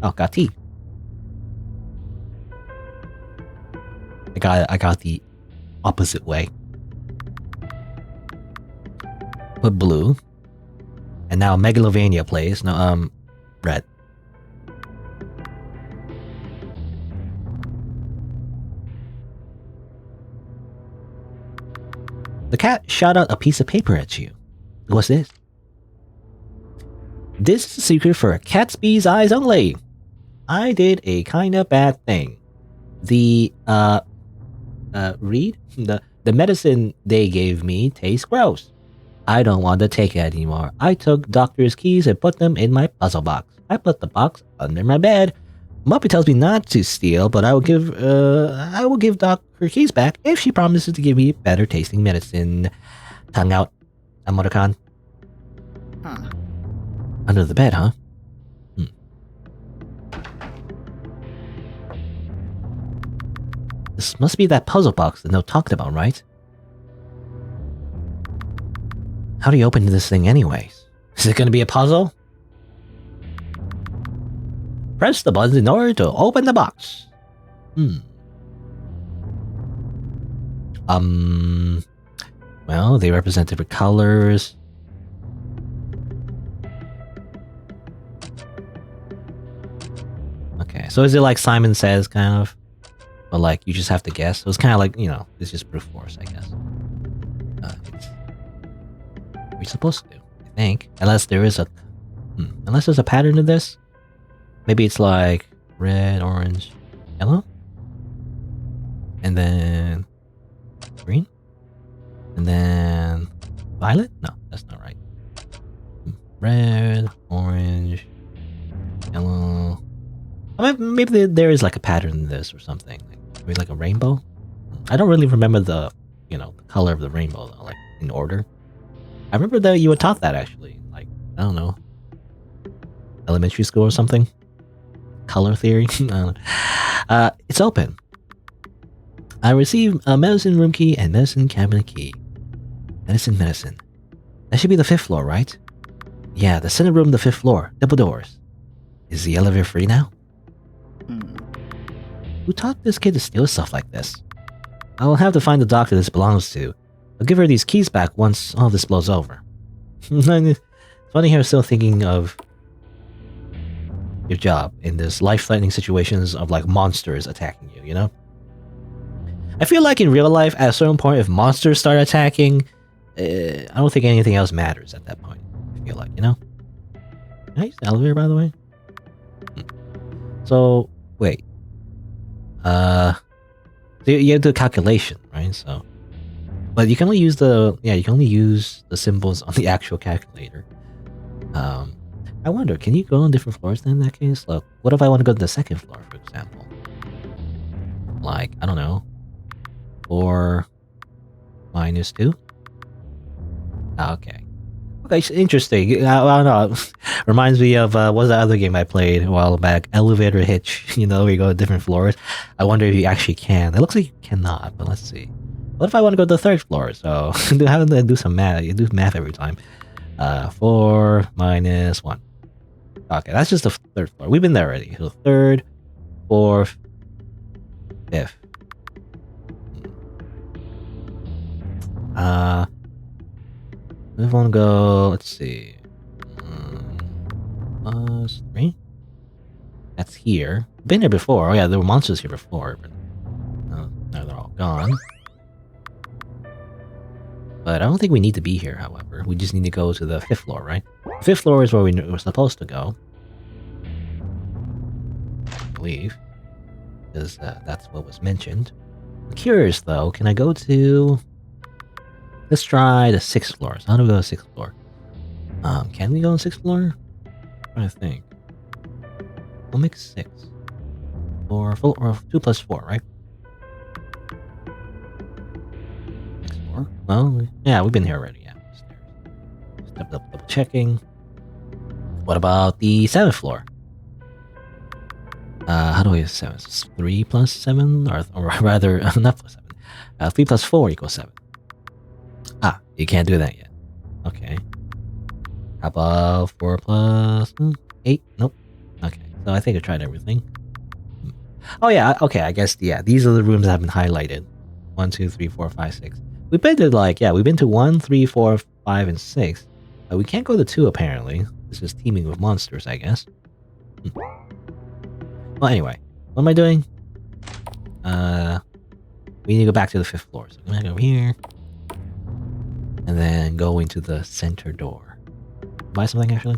Oh, got tea. I got the opposite way. Put blue. And now Megalovania plays. No, red. The cat shot out a piece of paper at you. What's this? This is a secret for cat's bee's eyes only. I did a kinda bad thing. The, read? The medicine they gave me tastes gross. I don't want to take it anymore. I took doctor's keys and put them in my puzzle box. I put the box under my bed. Muppy tells me not to steal, but I will give Doc her keys back if she promises to give me better tasting medicine. Tongue out, emoticon. Huh. Under the bed, huh? This must be that puzzle box the note talked about, right? How do you open this thing anyways? Is it gonna be a puzzle? Press the buttons in order to open the box. Well, they represent different colors. Okay, so is it like Simon Says, kind of? But like, you just have to guess? So it's kind of like, you know, it's just brute force, I guess. We're supposed to, I think. Unless there is a... unless there's a pattern to this? Maybe it's like red, orange, yellow? And then... green? And then... violet? No, that's not right. Red, orange, yellow... Maybe there is like a pattern in this or something. Maybe like a rainbow? I don't really remember the, you know, the color of the rainbow though, like in order. I remember that you were taught that actually, like, I don't know, elementary school or something? Color theory? I don't know. It's open. I received a medicine room key and medicine cabinet key. Medicine. That should be the 5th floor, right? Yeah, the center room, the 5th floor. Double doors. Is the elevator free now? Who taught this kid to steal stuff like this? I will have to find the doctor this belongs to. I'll give her these keys back once all this blows over. It's funny how you're still thinking of your job in this life-threatening situations of like monsters attacking you, you know? I feel like in real life, at a certain point, if monsters start attacking, I don't think anything else matters at that point. I feel like, you know? Can I use the elevator, by the way? So, wait. So you have to do a calculation, right? So, but you can only use the symbols on the actual calculator. I wonder, can you go on different floors then in that case? Look, what if I want to go to the 2nd floor, for example? Like, I don't know, 4 minus 2? Okay. Okay, interesting. I don't know. Reminds me of, what was that other game I played a while back? Elevator Hitch. You know, we go to different floors. I wonder if you actually can. It looks like you cannot, but let's see. What if I want to go to the 3rd floor? So, have to do some math. You do math every time. 4 minus 1. Okay, that's just the 3rd floor. We've been there already. So 3rd, 4th, 5th. We want to go, let's see. Plus 3? That's here. Been here before. Oh yeah, there were monsters here before, but now they're all gone. But I don't think we need to be here, however. We just need to go to the 5th floor, right? 5th floor is where we're supposed to go. I believe. Because that's what was mentioned. I'm curious, though. Can I go to... Let's try the 6th floor. So how do we go to the 6th floor? Can we go on the 6th floor? I'm trying to think. We'll make 6. Or 2 plus 4, right? Next 4. Well, yeah, we've been here already. Yeah. Step up, double checking. What about the 7th floor? How do we have 7? 3 plus 7? Or rather, not plus 7. 3 plus 4 equals 7. Ah, you can't do that yet. Okay. How about 4 plus 8? Nope. Okay, so I think I tried everything. Oh yeah, okay, I guess, yeah, these are the rooms that have been highlighted. 1, 2, 3, 4, 5, 6. We've been to we've been to 1, 3, 4, 5, and 6. We can't go to 2 apparently. This is teeming with monsters, I guess. Well, anyway, what am I doing? We need to go back to the 5th floor. So I'm gonna go over here. And then go into the center door. Buy something, actually?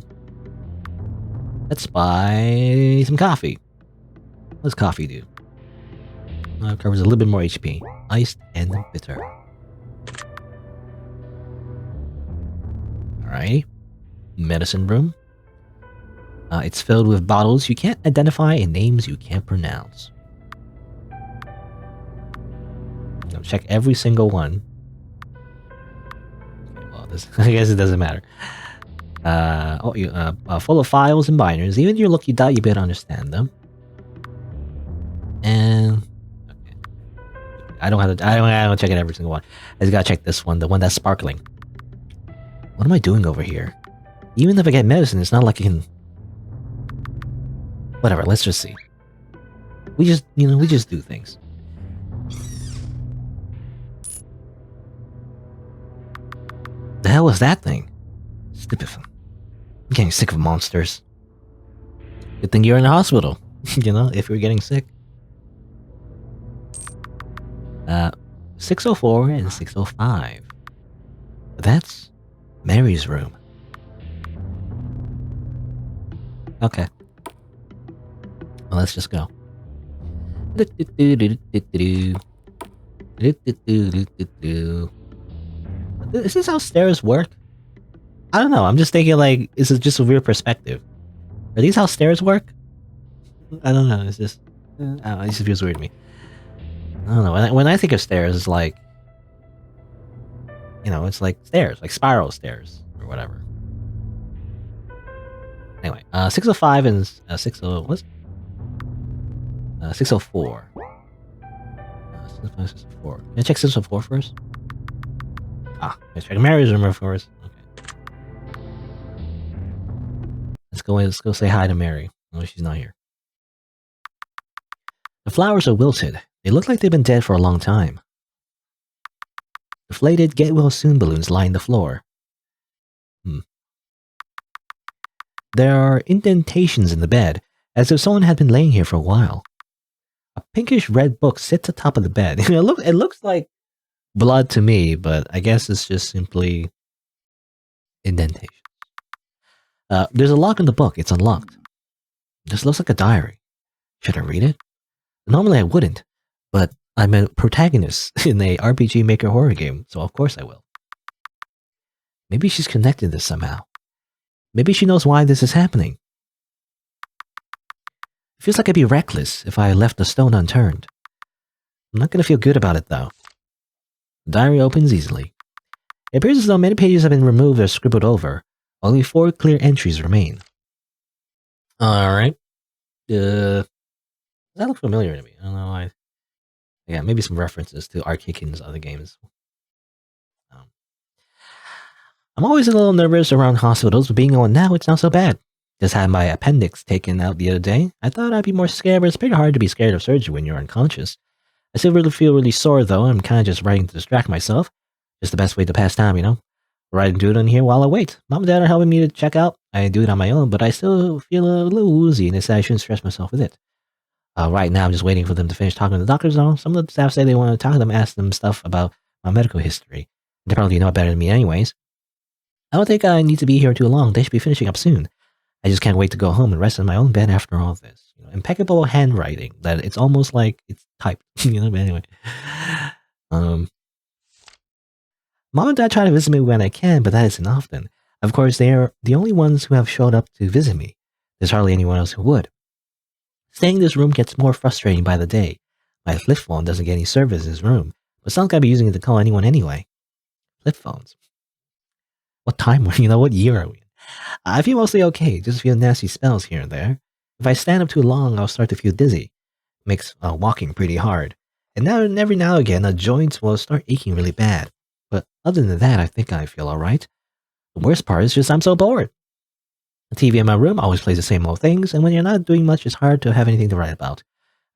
Let's buy some coffee. What does coffee do? It covers a little bit more HP. Iced and bitter. Alright. Medicine room. It's filled with bottles you can't identify and names you can't pronounce. Now check every single one. Okay, well, I guess it doesn't matter. Full of files and binders. Even your lucky dot, you better understand them. And okay, I don't check it every single one. I just gotta check this one, the one that's sparkling. What am I doing over here? Even if I get medicine, it's not like I can. Whatever. Let's just see. We just do things. The hell was that thing? Stupid. I'm getting sick of monsters. Good thing you're in the hospital. If you're getting sick. 604 and 605. That's Mary's room. Okay. Well, let's just go. Is this how stairs work? I don't know. I'm just thinking this is just a weird perspective. Are these how stairs work? I don't know. It's just, it just feels weird to me. I don't know. When I think of stairs, it's like, it's like stairs, like spiral stairs or whatever. Anyway, 605 and 604. 605, 604. Can I check 604 first? Let's check Mary's room first. Okay. Let's go say hi to Mary. Oh, she's not here. The flowers are wilted. They look like they've been dead for a long time. Deflated get-well-soon balloons line the floor. There are indentations in the bed, as if someone had been laying here for a while. A pinkish red book sits atop of the bed. It looks like blood to me, but I guess it's just simply indentations. There's a lock in the book. It's unlocked. This looks like a diary. Should I read it? Normally I wouldn't, but I'm a protagonist in a RPG Maker horror game, so of course I will. Maybe she's connected to this somehow. Maybe she knows why this is happening. It feels like I'd be reckless if I left the stone unturned. I'm not gonna feel good about it though. The diary opens easily. It appears as though many pages have been removed or scribbled over. Only 4 clear entries remain. Alright. That looks familiar to me. I don't know why. Yeah, maybe some references to Arcadekitten's other games. I'm always a little nervous around hospitals, but being one now, it's not so bad. Just had my appendix taken out the other day. I thought I'd be more scared, but it's pretty hard to be scared of surgery when you're unconscious. I still really feel really sore, though. I'm kind of just writing to distract myself. Just the best way to pass time, Writing doodle in here while I wait. Mom and Dad are helping me to check out. I do it on my own, but I still feel a little woozy, and they said I shouldn't stress myself with it. Right now, I'm just waiting for them to finish talking to the doctors. Now, some of the staff say they want to talk to them, ask them stuff about my medical history. They probably know it better than me anyways. I don't think I need to be here too long. They should be finishing up soon. I just can't wait to go home and rest in my own bed after all this. Impeccable handwriting that it's almost like it's typed. But anyway. Mom and Dad try to visit me when I can, but that isn't often. Of course, they are the only ones who have showed up to visit me. There's hardly anyone else who would. Staying in this room gets more frustrating by the day. My flip phone doesn't get any service in his room, but someone's gotta be using it to call anyone anyway. Flip phones. What time what year are we in? I feel mostly okay, just feel nasty spells here and there. If I stand up too long, I'll start to feel dizzy. Makes walking pretty hard. And now, every now and again, the joints will start aching really bad. But other than that, I think I feel alright. The worst part is just I'm so bored. The TV in my room always plays the same old things, and when you're not doing much, it's hard to have anything to write about.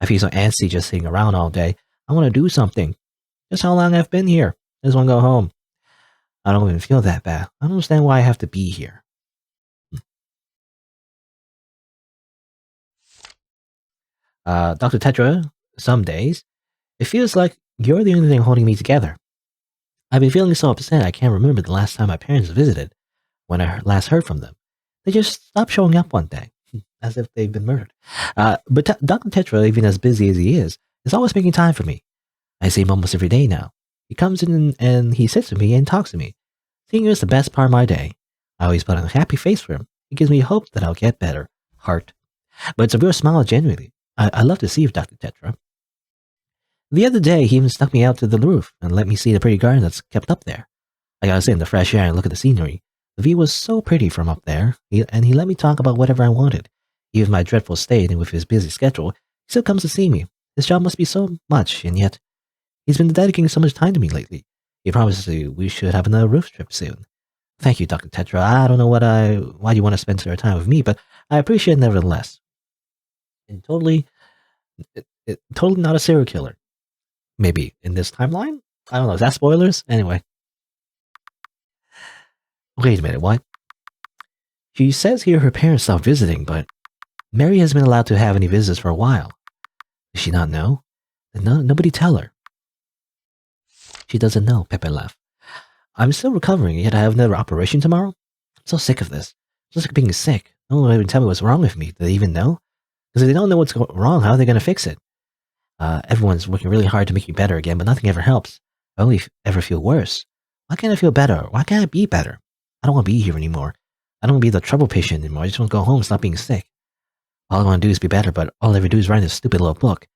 I feel so antsy just sitting around all day. I want to do something. Just how long I've been here. I just want to go home. I don't even feel that bad. I don't understand why I have to be here. Dr. Tetra, some days, it feels like you're the only thing holding me together. I've been feeling so upset I can't remember the last time my parents visited, when I last heard from them. They just stopped showing up one day, as if they've been murdered. But Dr. Tetra, even as busy as he is always making time for me. I see him almost every day now. He comes in and he sits with me and talks to me. Seeing him is the best part of my day. I always put on a happy face for him. It gives me hope that I'll get better. Heart. But it's a real smile genuinely. I love to see you, Dr. Tetra. The other day, he even snuck me out to the roof and let me see the pretty garden that's kept up there. I gotta sit in the fresh air and look at the scenery. The view was so pretty from up there, and he let me talk about whatever I wanted. Even my dreadful state and with his busy schedule, he still comes to see me. His job must be so much, and yet he's been dedicating so much time to me lately. He promises we should have another roof trip soon. Thank you, Dr. Tetra. I don't know why you want to spend your time with me, but I appreciate it nevertheless. And totally not a serial killer. Maybe in this timeline? I don't know. Is that spoilers? Anyway. Wait a minute, what? She says here her parents stopped visiting, but Mary hasn't been allowed to have any visitors for a while. Does she not know? No, nobody tell her. She doesn't know, Pepe laughed. I'm still recovering, yet I have another operation tomorrow? I'm so sick of this. I'm so sick of being sick. No one will even tell me what's wrong with me. Do they even know? Because if they don't know what's wrong, how are they going to fix it? Everyone's working really hard to make me better again, but nothing ever helps. I only ever feel worse. Why can't I feel better? Why can't I be better? I don't want to be here anymore. I don't want to be the trouble patient anymore. I just want to go home and stop being sick. All I want to do is be better, but all I ever do is write this stupid little book.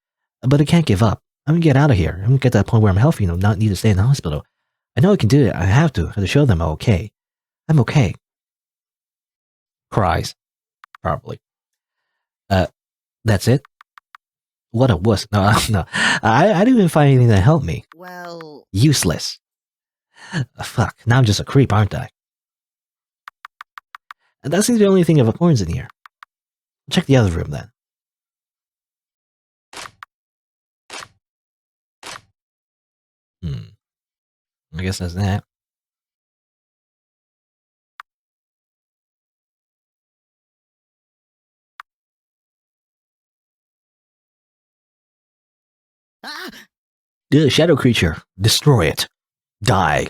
But I can't give up. I'm going to get out of here. I'm going to get to that point where I'm healthy and not need to stay in the hospital. I know I can do it. I have to show them I'm okay. I'm okay. Cries. Probably. That's it? What a wuss. No, no. I didn't even find anything that helped me. Well... Useless. Fuck. Now I'm just a creep, aren't I? And that seems the only thing of importance in here. Check the other room then. I guess that's that. Ah! The shadow creature. Destroy it. Die.